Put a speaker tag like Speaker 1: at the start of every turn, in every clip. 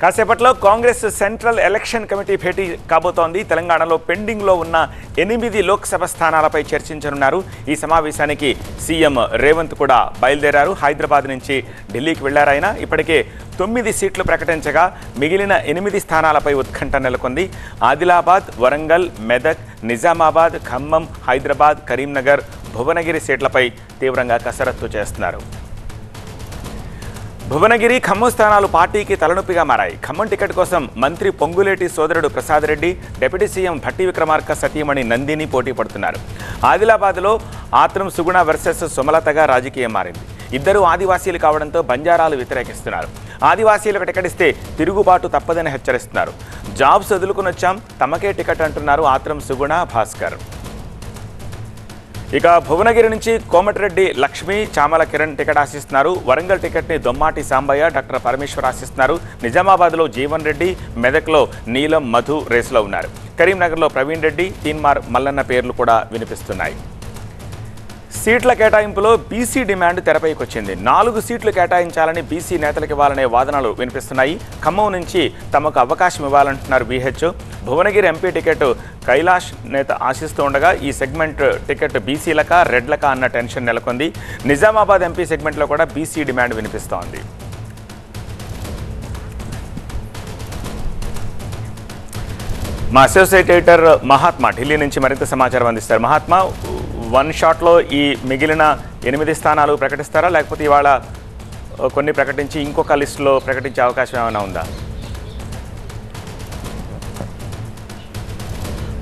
Speaker 1: కాసేపట్లో Congress central election committee భేటీ కాబోతోంది. తెలంగాణలో పెండింగ్లో ఉన్న 8 లోక్సభ స్థానాలపై చర్చించనున్నారు. ఈ సమావేశానికి సీఎం రేవంత్ కూడా బయలుదేరారు. హైదరాబాద్ నుంచి ఢిల్లీకి వెళ్లారాయన. ఇప్పటికే 9 సీట్లు ప్రకటించగా మిగిలిన 8 స్థానాలపై ఉత్కంఠ నెలకొంది. ఆదిలాబాద్, వరంగల్, మెదక్, నిజామాబాద్, ఖమ్మం, హైదరాబాద్, కరీంనగర్, భువనగిరి సీట్లపై తీవ్రంగా కసరత్తు చేస్తున్నారు. భువనగిరి, ఖమ్మం స్థానాలు పార్టీకి తలనొప్పిగా మారాయి. ఖమ్మం టికెట్ కోసం మంత్రి పొంగులేటి సోదరుడు ప్రసాద్ రెడ్డి, డిప్యూటీ సీఎం భట్టి విక్రమార్క సతీమణి నందిని పోటీ పడుతున్నారు. ఆదిలాబాద్లో ఆత్రం సుగుణ వర్సెస్ సుమలతగా రాజకీయం మారింది. ఇద్దరు ఆదివాసీలు కావడంతో బంజారాలు వ్యతిరేకిస్తున్నారు. ఆదివాసీలకు టికెట్ ఇస్తే తిరుగుబాటు తప్పదని హెచ్చరిస్తున్నారు. జాబ్స్ వదులుకునొచ్చాం, తమకే టికెట్ అంటున్నారు ఆత్రం సుగుణ, భాస్కర్. ఇక భువనగిరి నుంచి కోమటిరెడ్డి లక్ష్మి, చామల కిరణ్ టికెట్ ఆశిస్తున్నారు. వరంగల్ టికెట్ని దొమ్మాటి సాంబయ్య, డాక్టర్ పరమేశ్వర్ ఆశిస్తున్నారు. నిజామాబాద్లో జీవన్ రెడ్డి, మెదక్లో నీలం, మధు రేసులో ఉన్నారు. కరీంనగర్లో ప్రవీణ్ రెడ్డి, తీన్మార్ మల్లన్న పేర్లు కూడా వినిపిస్తున్నాయి. సీట్ల కేటాయింపులో బీసీ డిమాండ్ తెరపైకి వచ్చింది. 4 సీట్లు కేటాయించాలని బీసీ నేతలకు ఇవ్వాలనే వాదనలు వినిపిస్తున్నాయి. ఖమ్మం నుంచి తమకు అవకాశం ఇవ్వాలంటున్నారు బీహెచ్. భువనగిరి ఎంపీ టికెట్ కైలాష్ నేత ఆశిస్తూ ఉండగా ఈ సెగ్మెంట్ టికెట్ బీసీలకా రెడ్లకా అన్న టెన్షన్ నెలకొంది. నిజామాబాద్ ఎంపీ సెగ్మెంట్లో కూడా బీసీ డిమాండ్ వినిపిస్తోంది. మా అసోసియేట్ ఎడిటర్ మహాత్మా ఢిల్లీ నుంచి మరింత సమాచారం అందిస్తారు. మహాత్మా, 1 షాట్లో ఈ మిగిలిన 8 స్థానాలు ప్రకటిస్తారా, లేకపోతే ఇవాళ కొన్ని ప్రకటించి ఇంకొక లిస్టులో ప్రకటించే అవకాశం ఏమైనా ఉందా?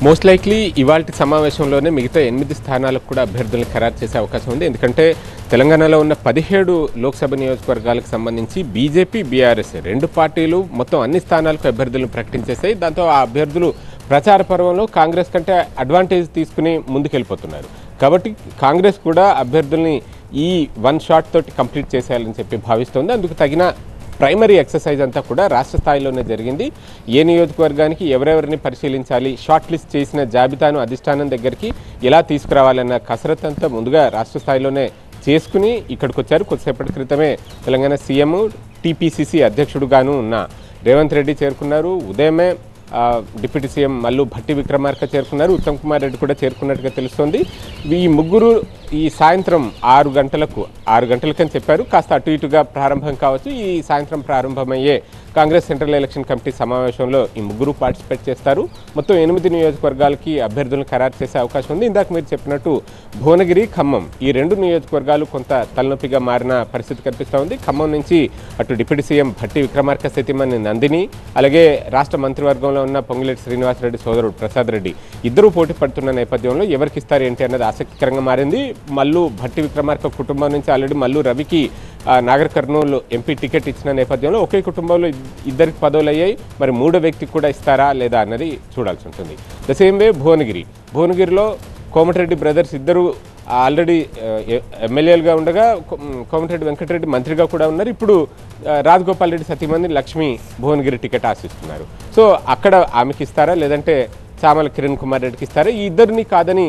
Speaker 2: మోస్ట్ లైక్లీ ఇవాల్టి సమావేశంలోనే మిగతా 8 స్థానాలకు కూడా అభ్యర్థులను ఖరారు చేసే అవకాశం ఉంది. ఎందుకంటే తెలంగాణలో ఉన్న 17 లోక్సభ నియోజకవర్గాలకు సంబంధించి బీజేపీ, బీఆర్ఎస్ 2 పార్టీలు మొత్తం అన్ని స్థానాలకు అభ్యర్థులను ప్రకటించేసాయి. దాంతో ఆ అభ్యర్థులు ప్రచార పర్వంలో కాంగ్రెస్ కంటే అడ్వాంటేజ్ తీసుకుని ముందుకెళ్ళిపోతున్నారు. కాబట్టి కాంగ్రెస్ కూడా అభ్యర్థుల్ని ఈ 1 షాట్ తోటి కంప్లీట్ చేసేయాలని చెప్పి భావిస్తోంది. అందుకు తగిన ప్రైమరీ ఎక్సర్సైజ్ అంతా కూడా రాష్ట్ర స్థాయిలోనే జరిగింది. ఏ నియోజకవర్గానికి ఎవరెవరిని పరిశీలించాలి, షార్ట్ లిస్ట్ చేసిన జాబితాను అధిష్టానం దగ్గరికి ఎలా తీసుకురావాలన్న కసరత్తు అంతా ముందుగా రాష్ట్ర స్థాయిలోనే చేసుకుని ఇక్కడికి వచ్చారు. కొద్దిసేపటి క్రితమే తెలంగాణ సీఎం, టీపీసీసీ అధ్యక్షుడుగాను ఉన్న రేవంత్ రెడ్డి చేరుకున్నారు. ఉదయమే డిప్యూటీ సీఎం మల్లు భట్టి విక్రమార్క చేరుకున్నారు. ఉత్తమ్ కుమార్ రెడ్డి కూడా చేరుకున్నట్టుగా తెలుస్తోంది. ఈ ముగ్గురు ఈ సాయంత్రం 6 గంటలకని చెప్పారు. కాస్త అటు ఇటుగా ప్రారంభం కావచ్చు. ఈ సాయంత్రం ప్రారంభమయ్యే కాంగ్రెస్ సెంట్రల్ ఎలక్షన్ కమిటీ సమావేశంలో ఈ ముగ్గురు పార్టిసిపేట్ చేస్తారు. మొత్తం 8 నియోజకవర్గాలకి అభ్యర్థులను ఖరారు చేసే అవకాశం ఉంది. ఇందాక మీరు చెప్పినట్టు భువనగిరి, ఖమ్మం ఈ 2 నియోజకవర్గాలు కొంత తలనొప్పిగా మారిన పరిస్థితి కనిపిస్తూ ఉంది. ఖమ్మం నుంచి అటు డిప్యూటీ సీఎం భట్టి విక్రమార్క సతీమణి నందిని, అలాగే రాష్ట్ర మంత్రివర్గంలో ఉన్న పొంగులేటి శ్రీనివాసరెడ్డి సోదరుడు ప్రసాద్ రెడ్డి ఇద్దరూ పోటీ పడుతున్న నేపథ్యంలో ఎవరికి ఇస్తారు ఏంటి అన్నది ఆసక్తికరంగా మారింది. మల్లు భట్టి విక్రమార్క కుటుంబం నుంచి ఆల్రెడీ మల్లు రవికి నాగర్ కర్నూలు ఎంపీ టికెట్ ఇచ్చిన నేపథ్యంలో ఒకే కుటుంబంలో ఇద్దరికి పదవులు అయ్యాయి. మరి 3వ వ్యక్తికి కూడా ఇస్తారా లేదా అన్నది చూడాల్సి ఉంటుంది. ద సేమ్ వే భువనగిరిలో కోమటిరెడ్డి బ్రదర్స్ ఇద్దరు ఆల్రెడీ ఎమ్మెల్యేలుగా ఉండగా కోమటిరెడ్డి వెంకటరెడ్డి మంత్రిగా కూడా ఉన్నారు. ఇప్పుడు రాజగోపాల్ రెడ్డి సతీమణి లక్ష్మి భువనగిరి టికెట్ ఆశిస్తున్నారు. సో అక్కడ ఆమెకి ఇస్తారా, లేదంటే చామల కిరణ్ కుమార్ రెడ్డికి ఇస్తారా? ఈ ఇద్దరిని కాదని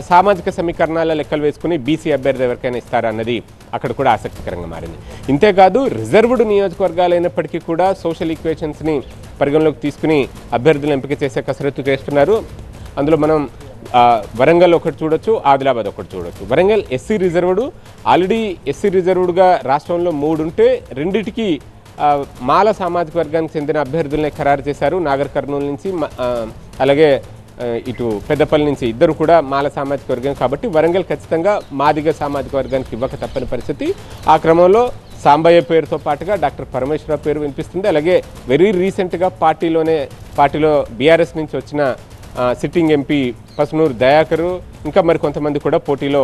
Speaker 2: సామాజిక సమీకరణాల లెక్కలు వేసుకుని బీసీ అభ్యర్థి ఎవరికైనా ఇస్తారా అన్నది అక్కడ కూడా ఆసక్తికరంగా మారింది. ఇంతేకాదు రిజర్వ్డ్ నియోజకవర్గాలైనప్పటికీ కూడా సోషల్ ఈక్వేషన్స్ని పరిగణలోకి తీసుకుని అభ్యర్థులను ఎంపిక చేసే కసరత్తు చేస్తున్నారు. అందులో మనం వరంగల్ ఒకటి చూడొచ్చు, ఆదిలాబాద్ ఒకటి చూడొచ్చు. Warangal SC reserved, already SC రిజర్వ్డ్గా రాష్ట్రంలో 3 ఉంటే 2టికి మాల సామాజిక వర్గానికి చెందిన అభ్యర్థులనే ఖరారు చేశారు. నాగర్ కర్నూలు నుంచి అలాగే ఇటు పెద్దపల్లి నుంచి ఇద్దరు కూడా మాల సామాజిక వర్గం. కాబట్టి వరంగల్ ఖచ్చితంగా మాదిగ సామాజిక వర్గానికి ఇవ్వక తప్పని పరిస్థితి. ఆ క్రమంలో సాంబయ్య పేరుతో పాటుగా డాక్టర్ పరమేశ్వర పేరు వినిపిస్తుంది. అలాగే వెరీ రీసెంట్గా పార్టీలో బీఆర్ఎస్ నుంచి వచ్చిన సిట్టింగ్ ఎంపీ పసునూరు దయాకరు, ఇంకా మరి కొంతమంది కూడా పోటీలో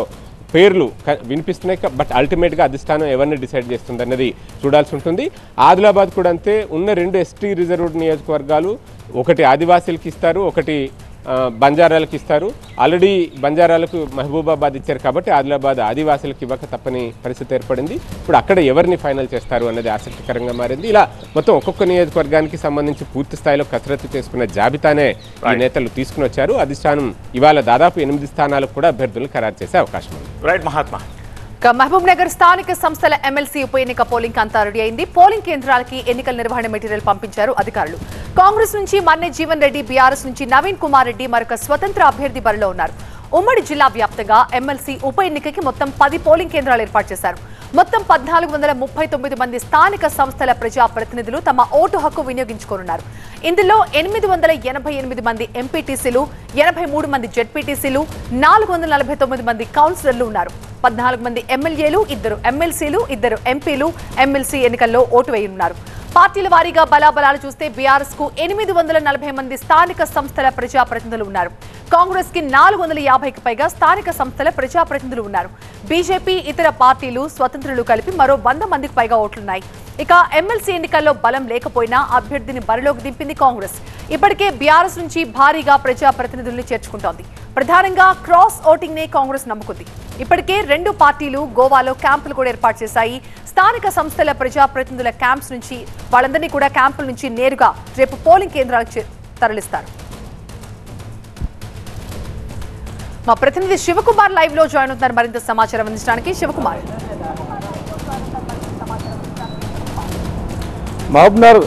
Speaker 2: పేర్లు వినిపిస్తున్నాయి. బట్ అల్టిమేట్గా అధిష్టానం ఎవరిని డిసైడ్ చేస్తుంది అన్నది చూడాల్సి ఉంటుంది. ఆదిలాబాద్ కూడా అంతే. ఉన్న 2 ఎస్టీ రిజర్వ్డ్ నియోజకవర్గాలు, ఒకటి ఆదివాసీలకి ఇస్తారు, ఒకటి బంజారాలకు ఇస్తారు. ఆల్రెడీ బంజారాలకు మహబూబాబాద్ ఇచ్చారు కాబట్టి ఆదిలాబాద్ ఆదివాసీలకు ఇవ్వక తప్పని పరిస్థితి ఏర్పడింది. ఇప్పుడు అక్కడ ఎవరిని ఫైనల్ చేస్తారు అన్నది ఆసక్తికరంగా మారింది. ఇలా మొత్తం ఒక్కొక్క నియోజకవర్గానికి సంబంధించి పూర్తి స్థాయిలో కసరత్తు చేసుకున్న జాబితానే ఈ నేతలు తీసుకుని వచ్చారు. అధిష్టానం ఇవాళ దాదాపు 8 స్థానాలకు కూడా అభ్యర్థులను ఖరారు చేసే అవకాశం ఉంది.
Speaker 1: రైట్ మహాత్మా.
Speaker 3: మహబూబ్ నగర్ స్థానిక సంస్థల ఎమ్మెల్సీ ఉప ఎన్నిక పోలింగ్ అంతా రెడీ అయింది. పోలింగ్ కేంద్రాలకి ఎన్నికల నిర్వహణ మెటీరియల్ పంపించారు అధికారులు. కాంగ్రెస్ నుంచి మన్నె జీవన్ రెడ్డి, బీఆర్ఎస్ నుంచి నవీన్ కుమార్ రెడ్డి మరొక స్వతంత్ర అభ్యర్థి బరిలో ఉన్నారు. ఉమ్మడి జిల్లా వ్యాప్తంగా ఎమ్మెల్సీ ఉప ఎన్నికకి మొత్తం 10 పోలింగ్ కేంద్రాలు ఏర్పాటు చేశారు. మొత్తం 1439 మంది స్థానిక సంస్థల ప్రజాప్రతినిధులు తమ ఓటు హక్కు వినియోగించుకోనున్నారు. ఇందులో 888 మంది ఎంపీటీసీలు, 83 మంది జెడ్పీటీసీలు, 449 మంది కౌన్సిలర్లు ఉన్నారు. 14 మంది ఎమ్మెల్యేలు, 2 ఎమ్మెల్సీలు, 2 ఎంపీలు ఎమ్మెల్సీ ఎన్నికల్లో ఓటు వేయనున్నారు. పార్టీల వారీగా బలాబలాలు చూస్తే బీఆర్ఎస్ కు 840 మంది స్థానిక సంస్థల ప్రజాప్రతినిధులు ఉన్నారు. కాంగ్రెస్ కి 450కి పైగా స్థానిక సంస్థల ప్రజాప్రతినిధులు ఉన్నారు. బీజేపీ, ఇతర పార్టీలు, స్వతంత్రులు కలిపి మరో 100 మందికి పైగా ఓట్లున్నాయి. ఇక ఎమ్మెల్సీ ఎన్నికల్లో బలం లేకపోయినా అభ్యర్థిని బరిలోకి దింపింది కాంగ్రెస్. ఇప్పటికే బీఆర్ఎస్ నుంచి భారీగా ప్రజాప్రతినిధుల్ని చేర్చుకుంటోంది. ప్రధానంగా క్రాస్ ఓటింగ్ నే కాంగ్రెస్ నమ్ముకుంది. ఇప్పటికే 2 పార్టీలు గోవాలో క్యాంపులు కూడా ఏర్పాటు చేశాయి. స్థానిక సంస్థల ప్రజాప్రతినిధుల క్యాంప్స్ నుంచి వాళ్ళందరినీ కూడా క్యాంపుల నుంచి నేరుగా రేపు పోలింగ్ కేంద్రాలకు తరలిస్తారు. మా ప్రతినిధి శివకుమార్ లైవ్ లో జాయిన్ అవుతున్నారు మరింత సమాచారం అందించడానికి. శివకుమార్,
Speaker 4: మహబూబ్నగర్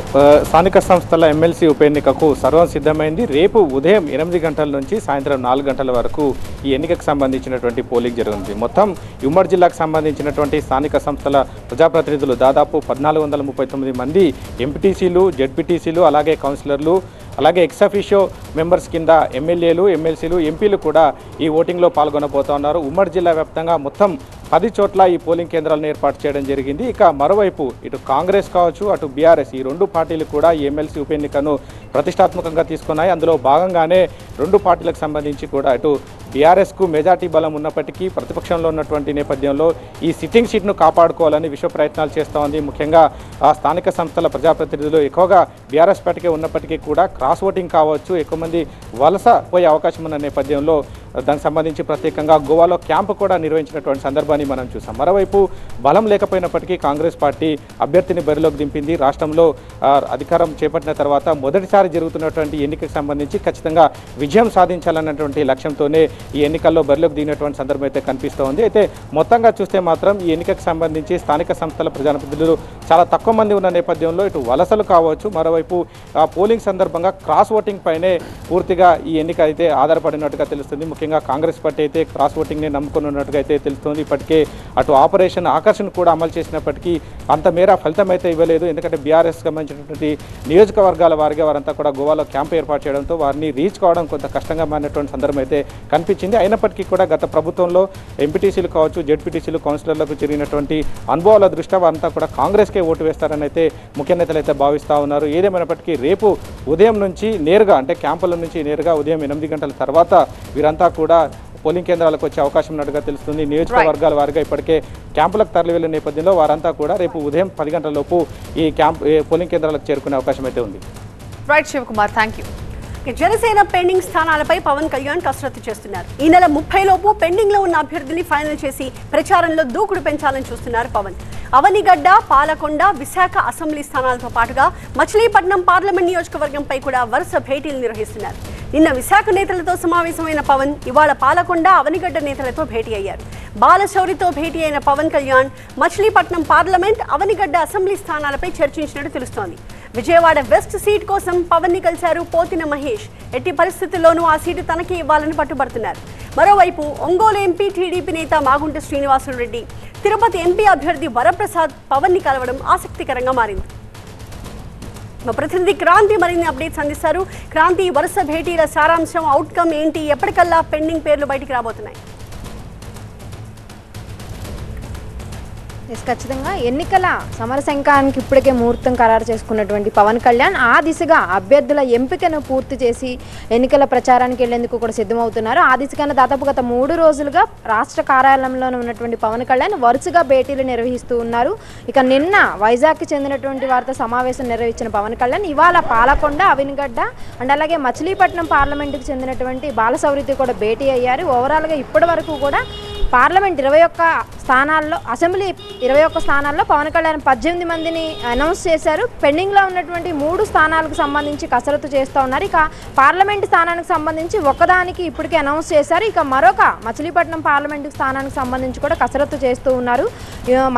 Speaker 4: స్థానిక సంస్థల ఎమ్మెల్సీ ఉప ఎన్నికకు సర్వం సిద్ధమైంది. రేపు ఉదయం 8 గంటల నుంచి సాయంత్రం 4 గంటల వరకు ఈ ఎన్నికకు సంబంధించినటువంటి పోలింగ్ జరుగుతుంది. మొత్తం ఉమ్మడి జిల్లాకు సంబంధించినటువంటి స్థానిక సంస్థల ప్రజాప్రతినిధులు దాదాపు 1439 మంది ఎంపీటీసీలు, జెడ్పీటీసీలు, అలాగే కౌన్సిలర్లు, అలాగే ఎక్సఫిషియో మెంబర్స్ కింద ఎమ్మెల్యేలు, ఎమ్మెల్సీలు, ఎంపీలు కూడా ఈ ఓటింగ్లో పాల్గొనబోతున్నారు. ఉమ్మడి జిల్లా వ్యాప్తంగా మొత్తం 10 చోట్ల ఈ పోలింగ్ కేంద్రాలను ఏర్పాటు చేయడం జరిగింది. ఇక మరోవైపు ఇటు కాంగ్రెస్ కావచ్చు, అటు బీఆర్ఎస్, ఈ 2 పార్టీలు కూడా ఈ ఎమ్మెల్సీ ఉప ఎన్నికను ప్రతిష్టాత్మకంగా తీసుకున్నాయి. అందులో భాగంగానే 2 పార్టీలకు సంబంధించి కూడా ఇటు బీఆర్ఎస్కు మెజార్టీ బలం ఉన్నప్పటికీ ప్రతిపక్షంలో ఉన్నటువంటి నేపథ్యంలో ఈ సిట్టింగ్ సీట్ను కాపాడుకోవాలని విశ్వ ప్రయత్నాలు చేస్తూ ఉంది. ముఖ్యంగా ఆ స్థానిక సంస్థల ప్రజాప్రతినిధులు ఎక్కువగా బీఆర్ఎస్ పార్టీకే ఉన్నప్పటికీ కూడా క్రాస్ ఓటింగ్ కావచ్చు, ఎక్కువ మంది వలస పోయే అవకాశం ఉన్న నేపథ్యంలో దానికి సంబంధించి ప్రత్యేకంగా గోవాలో క్యాంపు కూడా నిర్వహించినటువంటి సందర్భాన్ని మనం చూసాం. మరోవైపు బలం లేకపోయినప్పటికీ కాంగ్రెస్ పార్టీ అభ్యర్థిని బరిలోకి దింపింది. రాష్ట్రంలో అధికారం చేపట్టిన తర్వాత మొదటిసారి జరుగుతున్నటువంటి ఎన్నికకు సంబంధించి ఖచ్చితంగా విజయం సాధించాలన్నటువంటి లక్ష్యంతోనే ఈ ఎన్నికల్లో బరిలోకి దిగినటువంటి సందర్భం అయితే కనిపిస్తోంది. అయితే మొత్తంగా చూస్తే మాత్రం ఈ ఎన్నికకు సంబంధించి స్థానిక సంస్థల ప్రజాప్రతినిధులు చాలా తక్కువ మంది ఉన్న నేపథ్యంలో ఇటు వలసలు కావచ్చు, మరోవైపు పోలింగ్ సందర్భంగా క్రాస్ ఓటింగ్ పైనే పూర్తిగా ఈ ఎన్నిక అయితే ఆధారపడినట్టుగా తెలుస్తుంది. ముఖ్యంగా కాంగ్రెస్ పార్టీ అయితే క్రాస్ ఓటింగ్ని నమ్ముకుని ఉన్నట్టుగా అయితే తెలుస్తుంది. ఇప్పటికే అటు ఆపరేషన్ ఆకర్షణ కూడా అమలు చేసినప్పటికీ అంత మేర ఫలితం అయితే ఇవ్వలేదు. ఎందుకంటే బీఆర్ఎస్ సంబంధించినటువంటి నియోజకవర్గాల వారిగా వారంతా కూడా గోవాలో క్యాంప్ ఏర్పాటు చేయడంతో వారిని రీచ్ కావడం కొంత కష్టంగా మారినటువంటి సందర్భం అయితే కనిపించింది. అయినప్పటికీ కూడా గత ప్రభుత్వంలో ఎంపీటీసీలు కావచ్చు, జెడ్పీటీసీలు, కౌన్సిలర్లకు జరిగినటువంటి అనుభవాల దృష్ట్యా వారంతా కూడా కాంగ్రెస్కే ఓటు వేస్తారని అయితే ముఖ్య నేతలు అయితే భావిస్తూ ఉన్నారు. ఏదేమైనప్పటికీ రేపు ఉదయం నుంచి నేరుగా అంటే క్యాంపుల నుంచి నేరుగా ఉదయం 8 గంటల తర్వాత వీరంతా కూడా పోలింగ్ కేంద్రాలకు వచ్చే అవకాశం ఉన్నట్టుగా తెలుస్తుంది. నియోజకవర్గాల వారిగా ఇప్పటికే క్యాంపులకు తరలి వెళ్లిన నేపథ్యంలో వారంతా కూడా రేపు ఉదయం 10 గంటల లోపు ఈ పోలింగ్ కేంద్రాలకు చేరుకునే అవకాశం అయితే ఉంది.
Speaker 3: Right Shivakumar, thank you.
Speaker 5: Janasena pending స్థానాలపై పవన్ కళ్యాణ్ కసరత్తు చేస్తున్నారు. ఈ నెల 30 లోపు పెండింగ్ లో ఉన్న అభ్యర్థుల్ని ఫైనల్ చేసి ప్రచారంలో దూకుడు పెంచాలని చూస్తున్నారు పవన్. అవనిగడ్డ, పాలకొండ, విశాఖ అసెంబ్లీ స్థానాలతో పాటుగా మచిలీపట్నం పార్లమెంట్ నియోజకవర్గంపై కూడా వరుస భేటీలు నిర్వహిస్తున్నారు. నిన్న విశాఖ నేతలతో సమావేశమైన పవన్ ఇవాళ పాలకొండ, అవనిగడ్డ నేతలతో భేటీ అయ్యారు. బాలశౌరితో భేటీ అయిన పవన్ కళ్యాణ్ మచిలీపట్నం పార్లమెంట్, అవనిగడ్డ అసెంబ్లీ స్థానాలపై చర్చించినట్టు తెలుస్తోంది. విజయవాడ వెస్ట్ సీట్ కోసం పవన్ ని కలిశారు పోతిన మహేష్. ఎట్టి పరిస్థితుల్లోనూ ఆ సీటు తనకే ఇవ్వాలని పట్టుబడుతున్నారు. మరోవైపు ఒంగోలు ఎంపీ టీడీపీ నేత మాగుంట శ్రీనివాసులు రెడ్డి, తిరుపతి ఎంపీ అభ్యర్థి వరప్రసాద్ పవన్ ని కలవడం ఆసక్తికరంగా మారింది. మా ప్రతినిధి క్రాంతి మరిన్ని అప్డేట్స్ అందిస్తారు. క్రాంతి, వరుస భేటీల సారాంశం, అవుట్కమ్ ఏంటి? ఎప్పటికల్లా పెండింగ్ పేర్లు బయటికి రాబోతున్నాయి?
Speaker 6: ఖచ్చితంగా ఎన్నికల సమరశంఖానికి ఇప్పటికే ముహూర్తం ఖరారు చేసుకున్నటువంటి పవన్ కళ్యాణ్ ఆ దిశగా అభ్యర్థుల ఎంపికను పూర్తి చేసి ఎన్నికల ప్రచారానికి వెళ్లేందుకు కూడా సిద్ధమవుతున్నారు. ఆ దిశగానే దాదాపు గత 3 రోజులుగా రాష్ట్ర కార్యాలయంలోనే ఉన్నటువంటి పవన్ కళ్యాణ్ వరుసగా భేటీలు నిర్వహిస్తూ ఉన్నారు. ఇక నిన్న వైజాగ్కి చెందినటువంటి వారితో సమావేశం నిర్వహించిన పవన్ కళ్యాణ్ ఇవాళ పాలకొండ, అవినిగడ్డ అండ్ అలాగే మచిలీపట్నం పార్లమెంటుకు చెందినటువంటి బాలశౌరితో కూడా భేటీ అయ్యారు. ఓవరాల్గా ఇప్పటి వరకు కూడా పార్లమెంట్ 21 స్థానాల్లో అసెంబ్లీ 21 స్థానాల్లో పవన్ కళ్యాణ్ 18 మందిని అనౌన్స్ చేశారు. పెండింగ్లో ఉన్నటువంటి 3 స్థానాలకు సంబంధించి కసరత్తు చేస్తూ ఉన్నారు. ఇక పార్లమెంట్ స్థానానికి సంబంధించి ఒకదానికి ఇప్పటికే అనౌన్స్ చేశారు. ఇక మరొక మచిలీపట్నం పార్లమెంటు స్థానానికి సంబంధించి కూడా కసరత్తు చేస్తూ ఉన్నారు.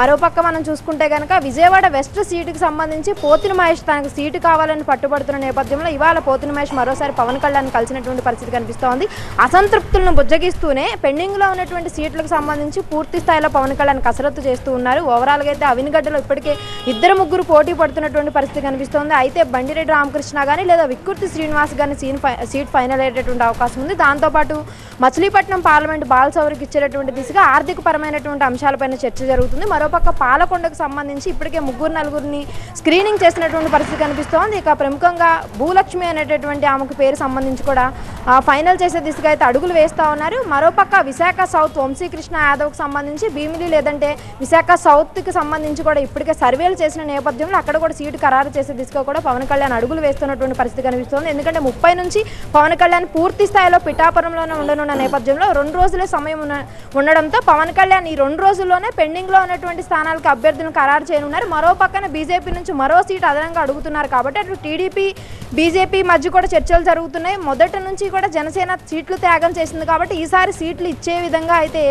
Speaker 6: మరోపక్క మనం చూసుకుంటే కనుక విజయవాడ వెస్ట్ సీటుకి సంబంధించి పోతిన మహేష్ తనకు సీటు కావాలని పట్టుబడుతున్న నేపథ్యంలో ఇవాళ పోతిన మహేష్ మరోసారి పవన్ కళ్యాణ్ కలిసినటువంటి పరిస్థితి కనిపిస్తోంది. అసంతృప్తులను బుజ్జగిస్తూనే పెండింగ్లో ఉన్నటువంటి సీట్లకు సంబంధించి పూర్తి స్థాయిలో పవన్ కళ్యాణ్ కసరత్తు చేస్తూ ఉన్నారు. ఓవరాల్గా అయితే అవినిగడ్డలో ఇప్పటికే 2-3 పోటీ పడుతున్నటువంటి పరిస్థితి కనిపిస్తోంది. అయితే బండిరెడ్డి రామకృష్ణ కానీ లేదా విక్కుర్తి శ్రీనివాస్ కానీ సీట్ ఫైనల్ అయ్యేటటువంటి అవకాశం ఉంది. దాంతోపాటు మచిలీపట్నం పార్లమెంటు బాలసౌరికి ఇచ్చేటటువంటి దిశగా ఆర్థిక పరమైనటువంటి అంశాలపైన చర్చ జరుగుతుంది. మరోపక్క పాలకొండకు సంబంధించి ఇప్పటికే 3-4 స్క్రీనింగ్ చేసినటువంటి పరిస్థితి కనిపిస్తోంది. ఇక ప్రముఖంగా భూలక్ష్మి అనేటటువంటి ఆమెకు పేరు సంబంధించి కూడా ఫైనల్ చేసే దిశగా అయితే అడుగులు వేస్తూ ఉన్నారు. మరోపక్క విశాఖ సౌత్ వంశీకృష్ణ యాదవ్కి సంబంధించి భీమిలి లేదంటే విశాఖ సౌత్కి సంబంధించి కూడా ఇప్పటికే సర్వేలు చేసిన నేపథ్యంలో అక్కడ కూడా సీటు ఖరారు చేసే దిశగా కూడా పవన్ కళ్యాణ్ అడుగులు వేస్తున్నటువంటి పరిస్థితి కనిపిస్తోంది. ఎందుకంటే 30 నుంచి పవన్ కళ్యాణ్ పూర్తి స్థాయిలో పిఠాపురంలోనే ఉండనున్న నేపథ్యంలో 2 రోజులే సమయం ఉండడంతో పవన్ కళ్యాణ్ ఈ 2 రోజుల్లోనే పెండింగ్లో ఉన్నటువంటి స్థానాలకు అభ్యర్థులను ఖరారు చేయనున్నారు. మరో పక్కన బీజేపీ నుంచి మరో సీటు అదనంగా అడుగుతున్నారు కాబట్టి అటు టీడీపీ బీజేపీ మధ్య కూడా చర్చలు జరుగుతున్నాయి. మొదటి నుంచి కూడా జనసేన సీట్లు త్యాగం చేసింది కాబట్టి ఈసారి సీట్లు ఇచ్చే విధంగా అయితే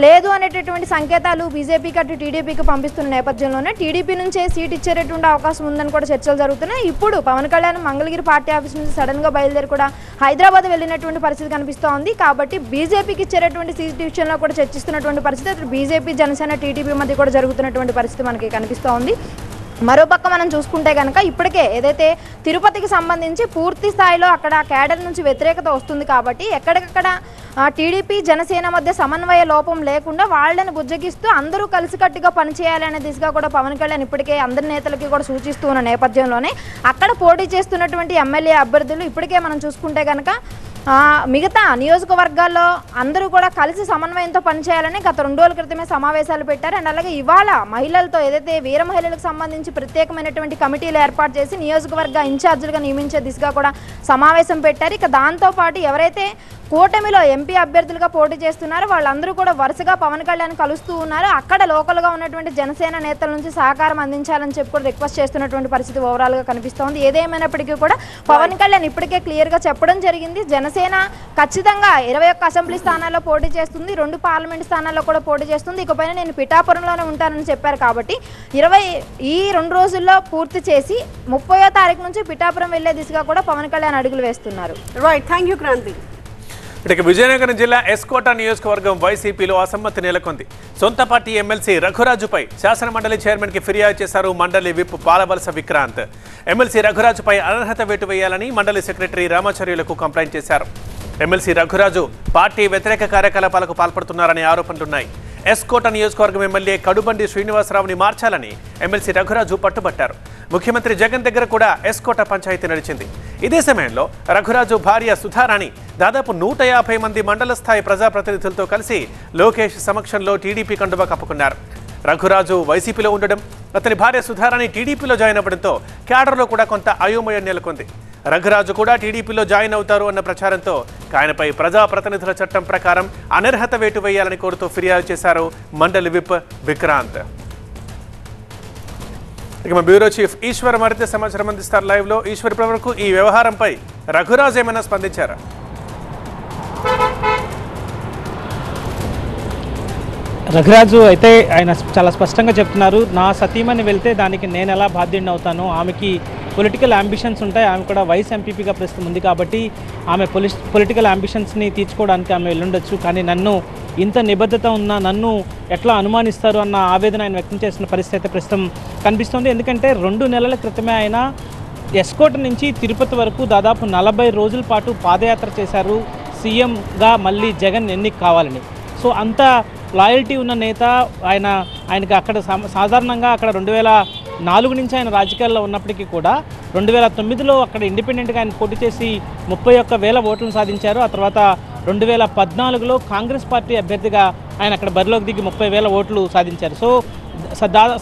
Speaker 6: లేదు అనేటటువంటి సంకేతాలు బీజేపీకి అటు టీడీపీకి పంపిస్తున్న నేపథ్యంలోనే టీడీపీ నుంచే సీట్ ఇచ్చేటటువంటి అవకాశం ఉందని కూడా చర్చలు జరుగుతున్నాయి. ఇప్పుడు పవన్ కళ్యాణ్ మంగళగిరి పార్టీ ఆఫీస్ నుంచి సడన్గా బయలుదేరి కూడా హైదరాబాద్ వెళ్ళినటువంటి పరిస్థితి కనిపిస్తోంది. కాబట్టి బీజేపీకి ఇచ్చేటటువంటి సీట్ విషయంలో కూడా చర్చిస్తున్నటువంటి పరిస్థితి అటు బీజేపీ జనసేన టీడీపీ మధ్య కూడా జరుగుతున్నటువంటి పరిస్థితి మనకి కనిపిస్తోంది. మరోపక్క మనం చూసుకుంటే కనుక ఇప్పటికే ఏదైతే తిరుపతికి సంబంధించి పూర్తి స్థాయిలో అక్కడ కేడర్ నుంచి వ్యతిరేకత వస్తుంది కాబట్టి ఎక్కడికక్కడ టీడీపీ జనసేన మధ్య సమన్వయ లోపం లేకుండా వాళ్ళని బుజ్జగిస్తూ అందరూ కలిసికట్టుగా పనిచేయాలనే దిశగా కూడా పవన్ కళ్యాణ్ ఇప్పటికే అందరి నేతలకి కూడా సూచిస్తూ ఉన్న నేపథ్యంలోనే అక్కడ పోటీ చేస్తున్నటువంటి ఎమ్మెల్యే అభ్యర్థులు ఇప్పటికే మనం చూసుకుంటే కనుక మిగతా నియోజకవర్గాల్లో అందరూ కూడా కలిసి సమన్వయంతో పనిచేయాలని గత 2 రోజుల క్రితమే సమావేశాలు పెట్టారు. అండ్ అలాగే ఇవాళ మహిళలతో ఏదైతే వీర మహిళలకు సంబంధించి ప్రత్యేకమైనటువంటి కమిటీలు ఏర్పాటు చేసి నియోజకవర్గ ఇన్ఛార్జీలుగా నియమించే దిశగా కూడా సమావేశం పెట్టారు. ఇక దాంతోపాటు ఎవరైతే కూటమిలో ఎంపీ అభ్యర్థులుగా పోటీ చేస్తున్నారు వాళ్ళందరూ కూడా వరుసగా పవన్ కళ్యాణ్ కలుస్తూ ఉన్నారు. అక్కడ లోకల్గా ఉన్నటువంటి జనసేన నేతల నుంచి సహకారం అందించాలని చెప్పి కూడా రిక్వెస్ట్ చేస్తున్నటువంటి పరిస్థితి ఓవరాల్గా కనిపిస్తోంది. ఏదేమైనప్పటికీ కూడా పవన్ కళ్యాణ్ ఇప్పటికే క్లియర్గా చెప్పడం జరిగింది. జనసేన ఖచ్చితంగా 21 అసెంబ్లీ స్థానాల్లో పోటీ చేస్తుంది, 2 పార్లమెంట్ స్థానాల్లో కూడా పోటీ చేస్తుంది. ఇకపైన నేను పిఠాపురంలోనే ఉంటానని చెప్పారు కాబట్టి ఈ 2 రోజుల్లో పూర్తి చేసి 30వ తారీఖు నుంచి పిఠాపురం వెళ్లే దిశగా కూడా పవన్ కళ్యాణ్ అడుగులు వేస్తున్నారు.
Speaker 5: Right, thank you Kranti.
Speaker 7: ఇక విజయనగరం జిల్లా ఎస్కోట నియోజకవర్గం వైసీపీలో అసమ్మతి నెలకొంది. సొంత పార్టీ ఎమ్మెల్సీ రఘురాజుపై శాసనమండలి చైర్మన్కి ఫిర్యాదు చేశారు మండలి విప్ పాలవలస విక్రాంత్. ఎమ్మెల్సీ రఘురాజుపై అనర్హత వేటు వేయాలని మండలి సెక్రటరీ రామాచార్యులకు కంప్లైంట్ చేశారు. ఎమ్మెల్సీ రఘురాజు పార్టీ వ్యతిరేక కార్యకలాపాలకు పాల్పడుతున్నారనే ఆరోపణలున్నాయి. ఎస్కోట నియోజకవర్గం ఎమ్మెల్యే కడుబండి శ్రీనివాసరావుని మార్చాలని ఎమ్మెల్సీ రఘురాజు పట్టుబట్టారు. ముఖ్యమంత్రి జగన్ దగ్గర కూడా ఎస్కోట పంచాయతీ నడిచింది. ఇదే సమయంలో రఘురాజు భార్య సుధారాణి దాదాపు 150 మంది మండల స్థాయి ప్రజాప్రతినిధులతో కలిసి లోకేష్ సమక్షంలో టీడీపీ కండువా కప్పుకున్నారు. రఘురాజు వైసీపీలో ఉండడం, అతని భార్య సుధారాణి టీడీపీలో జాయిన్ అవ్వడంతో క్యాడర్లో కూడా కొంత అయోమయం నెలకొంది. రఘురాజు కూడా టీడీపీలో జాయిన్ అవుతారు అన్న ప్రచారంతో ఆయనపై ప్రజాప్రతినిధుల చట్టం ప్రకారం అనర్హత వేటు వేయాలని కోరుతూ ఫిర్యాదు చేశారు మండలి విప్ విక్రాంత్. ఇక మా బ్యూరో చీఫ్ ఈశ్వర్ మరింత సమాచారం అందిస్తారు లైవ్లో. ఈశ్వర్, ఇప్పటివరకు ఈ వ్యవహారంపై రఘురాజు ఏమైనా స్పందించారా?
Speaker 8: రఘురాజు అయితే ఆయన చాలా స్పష్టంగా చెప్తున్నారు, నా సతీమణి వెళ్తే దానికి నేను ఎలా బాధ్యుడిని అవుతాను, ఆమెకి పొలిటికల్ అంబిషన్స్ ఉంటాయి, ఆమె కూడా వైస్ ఎంపీపీగా ప్రస్తుతం ఉంది కాబట్టి ఆమె పొలిటికల్ అంబిషన్స్ని తీర్చుకోవడానికి ఆమె వెళ్ళుండొచ్చు, కానీ నన్ను ఇంత నిబద్ధత ఉన్న నన్ను ఎట్లా అనుమానిస్తారు అన్న ఆవేదన ఆయన వ్యక్తం చేసిన పరిస్థితి ప్రస్తుతం కనిపిస్తుంది. ఎందుకంటే 2 నెలల క్రితమే ఆయన ఎస్కోట నుంచి తిరుపతి వరకు దాదాపు 40 రోజుల పాటు పాదయాత్ర చేశారు సీఎంగా మళ్ళీ జగన్ ఎన్నిక కావాలని. సో అంత లాయల్టీ ఉన్న నేత ఆయనకి అక్కడ సాధారణంగా అక్కడ 2004 నుంచి ఆయన రాజకీయాల్లో ఉన్నప్పటికీ కూడా 2009లో అక్కడ ఇండిపెండెంట్గా ఆయన పోటీ చేసి 31,000 ఓట్లను సాధించారు. ఆ తర్వాత 2014లో కాంగ్రెస్ పార్టీ అభ్యర్థిగా ఆయన అక్కడ బరిలోకి దిగి 30,000 ఓట్లు సాధించారు. సో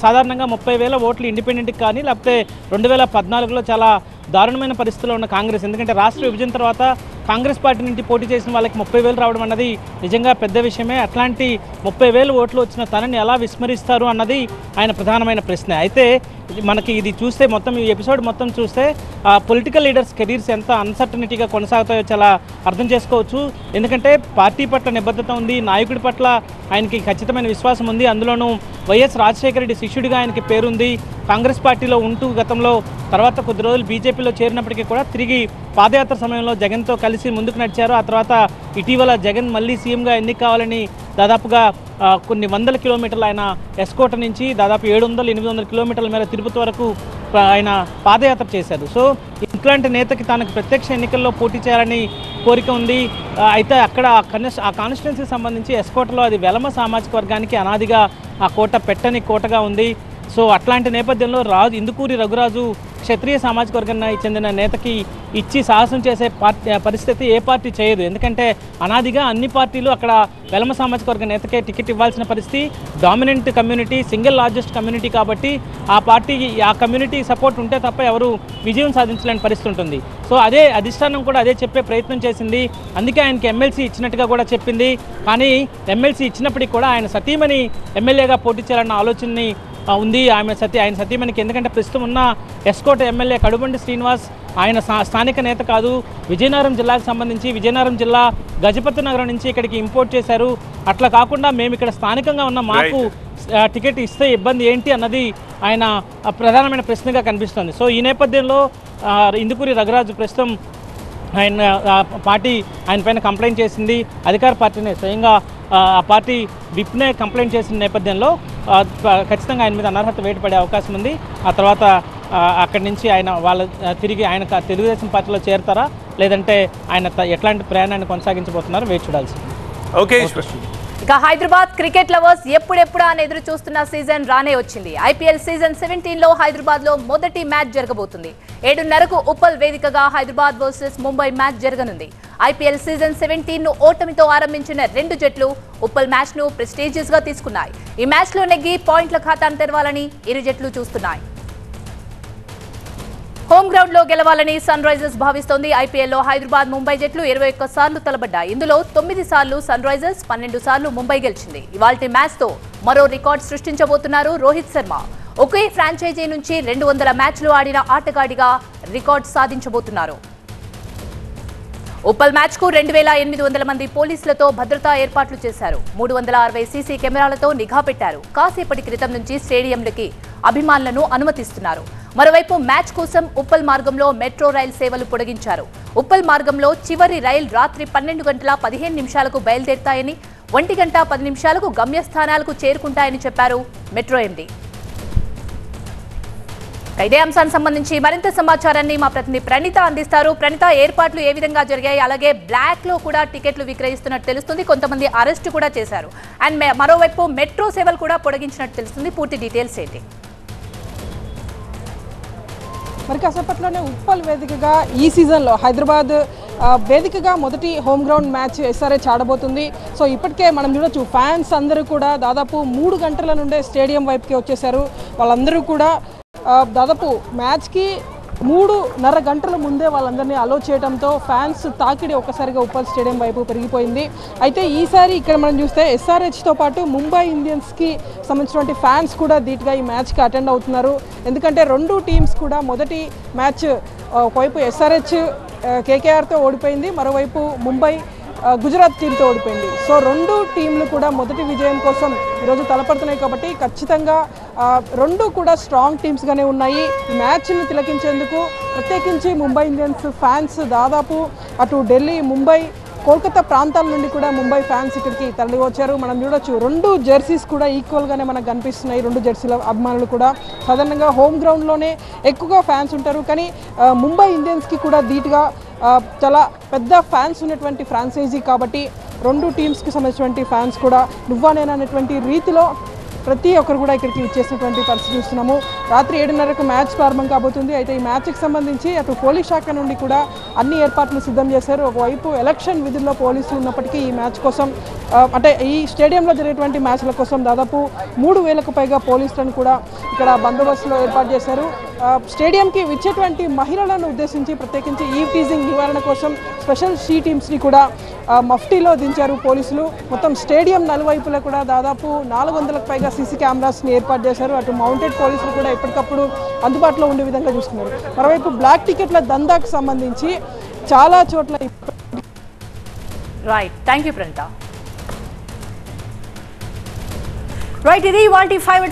Speaker 8: సాధారణంగా 30,000 ఓట్లు ఇండిపెండెంట్కి కానీ లేకపోతే 2014లో చాలా దారుణమైన పరిస్థితుల్లో ఉన్న కాంగ్రెస్, ఎందుకంటే రాష్ట్ర విభజన తర్వాత కాంగ్రెస్ పార్టీ నుండి పోటీ చేసిన వాళ్ళకి 30,000 రావడం అన్నది నిజంగా పెద్ద విషయమే. అట్లాంటి 30,000 ఓట్లు వచ్చిన తనని ఎలా విస్మరిస్తారు అన్నది ఆయన ప్రధానమైన ప్రశ్న. అయితే మనకి ఇది చూస్తే మొత్తం ఈ ఎపిసోడ్ మొత్తం చూస్తే పొలిటికల్ లీడర్స్ కెరీర్స్ ఎంత అన్సర్టనిటీగా కొనసాగుతాయో చాలా అర్థం చేసుకోవచ్చు. ఎందుకంటే పార్టీ పట్ల నిబద్ధత ఉంది, నాయకుడి పట్ల ఆయనకి ఖచ్చితమైన విశ్వాసం ఉంది. అందులోనూ వైఎస్ రాజశేఖర రెడ్డి శిష్యుడిగా ఆయనకి పేరుంది. కాంగ్రెస్ పార్టీలో ఉంటూ గతంలో తర్వాత కొద్ది రోజులు బీజేపీలో చేరినప్పటికీ కూడా తిరిగి పాదయాత్ర సమయంలో జగన్తో కలిసి ముందుకు నడిచారు. ఆ తర్వాత ఇటీవల జగన్ మళ్ళీ సీఎంగా ఎన్నిక కావాలని దాదాపుగా కొన్ని వందల కిలోమీటర్లు ఆయన ఎస్కోట నుంచి దాదాపు 700-800 కిలోమీటర్ల మేర తిరుపతి వరకు ఆయన పాదయాత్ర చేశారు. సో ఇట్లాంటి నేతకి తనకు ప్రత్యక్ష ఎన్నికల్లో పోటీ చేయాలని కోరిక ఉంది. అయితే అక్కడ ఆ కాన్స్టిట్యున్సీకి సంబంధించి ఎస్కోటలో అది వెలమ సామాజిక వర్గానికి అనాదిగా ఆ కోట పెట్టని కోటగా ఉంది. సో అట్లాంటి నేపథ్యంలో ఇందుకూరి రఘురాజు క్షత్రియ సామాజిక వర్గానికి చెందిన నేతకి ఇచ్చి సాహసం చేసే పరిస్థితి ఏ పార్టీ చేయదు. ఎందుకంటే అనాదిగా అన్ని పార్టీలు అక్కడ వెలమ సామాజిక వర్గ నేతకే టికెట్ ఇవ్వాల్సిన పరిస్థితి. Dominant community, single largest community కాబట్టి ఆ కమ్యూనిటీ సపోర్ట్ ఉంటే తప్ప ఎవరు విజయం సాధించలేని పరిస్థితి ఉంటుంది. సో అదే అధిష్టానం కూడా అదే చెప్పే ప్రయత్నం చేసింది. అందుకే ఆయనకి ఎమ్మెల్సీ ఇచ్చినట్టుగా కూడా చెప్పింది. కానీ ఎమ్మెల్సీ ఇచ్చినప్పటికీ కూడా ఆయన సతీమణి ఎమ్మెల్యేగా పోటీ చేయాలన్న ఆలోచనని ఉంది ఆయన సతీమణికి. ఎందుకంటే ప్రస్తుతం ఉన్న ఎస్కోట ఎమ్మెల్యే కడుబండి శ్రీనివాస్ ఆయన స్థానిక నేత కాదు. విజయనగరం జిల్లాకు సంబంధించి విజయనగరం జిల్లా గజపతి నగరం నుంచి ఇక్కడికి ఇంపోర్ట్ చేశారు. అట్లా కాకుండా మేము ఇక్కడ స్థానికంగా ఉన్న మాకు టికెట్ ఇస్తే ఇబ్బంది ఏంటి అన్నది ఆయన ప్రధానమైన ప్రశ్నగా కనిపిస్తుంది. సో ఈ నేపథ్యంలో ఇందుకూరి రఘురాజు ప్రస్తుతం ఆయన పార్టీ ఆయన పైన కంప్లైంట్ చేసింది. అధికార పార్టీనే స్వయంగా ఆ పార్టీ విప్నే కంప్లైంట్ చేసిన నేపథ్యంలో ఖచ్చితంగా ఆయన మీద అనర్హత వేటు పడే అవకాశం ఉంది. ఆ తర్వాత అక్కడి నుంచి ఆయన తిరిగి ఆయన తెలుగుదేశం పార్టీలో చేరతారా లేదంటే ఆయన ఎట్లాంటి ప్రయాణాన్ని కొనసాగించబోతున్నారో వేచి చూడాల్సింది.
Speaker 7: ఓకే.
Speaker 3: ఇక హైదరాబాద్ క్రికెట్ లవర్స్ ఎప్పుడెప్పుడా అని ఎదురు చూస్తున్న సీజన్ రానే వచ్చింది. ఐపీఎల్ సీజన్ 17లో హైదరాబాద్ లో మొదటి మ్యాచ్ జరగబోతుంది. 7:30కు ఉప్పల్ వేదికగా హైదరాబాద్ వర్సెస్ ముంబై మ్యాచ్ జరగనుంది. ఐపీఎల్ సీజన్ 17 ను ఓటమితో ఆరంభించిన రెండు జట్లు ఉప్పల్ మ్యాచ్ ను ప్రెస్టీజియస్ గా తీసుకున్నాయి. ఈ మ్యాచ్ లో నెగ్గి పాయింట్ల ఖాతాను తెరవాలని ఇరు జట్లు చూస్తున్నాయి. హోమ్ గ్రౌండ్ లో గెలవాలని సన్ రైజర్స్ భావిస్తోంది. ఐపీఎల్లో హైదరాబాద్ ముంబై జట్లు 21 సార్లు తలబడ్డాయి. ఇందులో 9 సార్లు సన్ రైజర్స్, 12 సార్లు ముంబై గెలిచింది. ఇవాల్టి మ్యాచ్ తో మరో రికార్డ్ సృష్టించబోతున్నారు రోహిత్ శర్మ. ఒకే ఫ్రాంచైజీ నుంచి 200 మ్యాచ్లు ఆడిన ఆటగాడిగా రికార్డ్ సాధించబోతున్నారు. ఉప్పల్ మ్యాచ్ కు 2,800 మంది పోలీసులతో భద్రతా ఏర్పాట్లు చేశారు. 360 సీసీ కెమెరాలతో నిఘా పెట్టారు. కాసేపటి క్రితం నుంచి స్టేడియంలకి అభిమానులను అనుమతిస్తున్నారు. మరోవైపు మ్యాచ్ కోసం ఉప్పల్ మార్గంలో మెట్రో రైల్ సేవలు పొడిగించారు. ఉప్పల్ మార్గంలో చివరి రైలు రాత్రి 12:15 బయలుదేరుతాయని, 1:10 గమ్యస్థానాలకు చేరుకుంటాయని చెప్పారు మెట్రో ఎండీ. ఇదే అంశానికి సంబంధించి మరింత సమాచారాన్ని మా ప్రతినిధి ప్రణీత అందిస్తారు. ప్రణీత, ఏర్పాట్లు ఏ విధంగా జరిగాయి? అలాగే బ్లాక్ లో కూడా టికెట్లు విక్రయిస్తున్నట్టు తెలుస్తుంది. కొంతమంది అరెస్ట్ కూడా చేశారు. అండ్ మరోవైపు మెట్రో సేవలు కూడా పొడిగించినట్టు తెలుస్తుంది. పూర్తి డీటెయిల్స్ ఏంటి?
Speaker 9: మరి కాసేపట్లోనే ఉప్పల్ వేదికగా ఈ సీజన్లో హైదరాబాద్ వేదికగా మొదటి హోమ్ గ్రౌండ్ మ్యాచ్ ఎస్ఆర్హెచ్ ఆడబోతుంది. సో ఇప్పటికే మనం చూడొచ్చు, ఫ్యాన్స్ అందరూ కూడా దాదాపు 3 గంటల నుండే స్టేడియం వైపుకి వచ్చేసారు. వాళ్ళందరూ కూడా దాదాపు మ్యాచ్కి 3.5 గంటల ముందే వాళ్ళందరినీ అలో చేయడంతో ఫ్యాన్స్ తాకిడి ఒక్కసారిగా ఉప్పల్ స్టేడియం వైపు పెరిగిపోయింది. అయితే ఈసారి ఇక్కడ మనం చూస్తే ఎస్ఆర్హెచ్తో పాటు ముంబై ఇండియన్స్కి సంబంధించినటువంటి ఫ్యాన్స్ కూడా ధీటుగా ఈ మ్యాచ్కి అటెండ్ అవుతున్నారు. ఎందుకంటే రెండు టీమ్స్ కూడా మొదటి మ్యాచ్ ఒకవైపు ఎస్ఆర్హెచ్ కేకేఆర్తో ఓడిపోయింది, మరోవైపు ముంబై గుజరాత్ టీంతో ఓడిపోయింది. సో రెండు టీంలు కూడా మొదటి విజయం కోసం ఈరోజు తలపడుతున్నాయి. కాబట్టి ఖచ్చితంగా రెండు కూడా స్ట్రాంగ్ టీమ్స్గానే ఉన్నాయి. ఈ మ్యాచ్ని తిలకించేందుకు ప్రత్యేకించి ముంబై ఇండియన్స్ ఫ్యాన్స్ దాదాపు అటు ఢిల్లీ, ముంబై, కోల్కతా ప్రాంతాల నుండి కూడా ముంబై ఫ్యాన్స్ ఇక్కడికి తరలి వచ్చారు. మనం చూడొచ్చు, రెండు జెర్సీస్ కూడా ఈక్వల్గానే మనకు కనిపిస్తున్నాయి. రెండు జెర్సీల అభిమానులు కూడా సాధారణంగా హోమ్ గ్రౌండ్లోనే ఎక్కువగా ఫ్యాన్స్ ఉంటారు. కానీ ముంబై ఇండియన్స్కి కూడా ధీటుగా చాలా పెద్ద ఫ్యాన్స్ ఉన్నటువంటి ఫ్రాంచైజీ కాబట్టి రెండు టీమ్స్కి సంబంధించినటువంటి ఫ్యాన్స్ కూడా నువ్వా నేనా అనేటువంటి రీతిలో ప్రతి ఒక్కరు కూడా ఇక్కడికి ఇచ్చేసినటువంటి పరిస్థితి చూస్తున్నాము. రాత్రి 7:30కు మ్యాచ్ ప్రారంభం కాబోతుంది. అయితే ఈ మ్యాచ్కి సంబంధించి అటు పోలీస్ శాఖ నుండి కూడా అన్ని ఏర్పాట్లు సిద్ధం చేశారు. ఒకవైపు ఎలక్షన్ విధుల్లో పోలీసులు ఉన్నప్పటికీ ఈ మ్యాచ్ కోసం అంటే ఈ స్టేడియంలో జరిగేటువంటి మ్యాచ్ల కోసం దాదాపు 3,000కు పైగా పోలీసులను కూడా ఇక్కడ బందోబస్తులో ఏర్పాటు చేశారు. స్టేడియంకి వచ్చేటువంటి మహిళలను ఉద్దేశించి ప్రత్యేకించి ఈవ్ టీజింగ్ నివారణ కోసం స్పెషల్ షీ టీమ్స్ని కూడా మఫ్టీలో దించారు పోలీసులు. మొత్తం స్టేడియం నలువైపులా కూడా దాదాపు 400కు పైగా సీసీ కెమెరాస్ని ఏర్పాటు చేశారు. అటు మౌంటెడ్ పోలీసులు కూడా ఎప్పటికప్పుడు అందుబాటులో ఉండే విధంగా చూస్తున్నారు. మరోవైపు బ్లాక్ టికెట్ల దందాకు సంబంధించి చాలా చోట్ల
Speaker 3: right. Thank you Praneetha.
Speaker 5: Right, ఇది ఇవాల్టి 5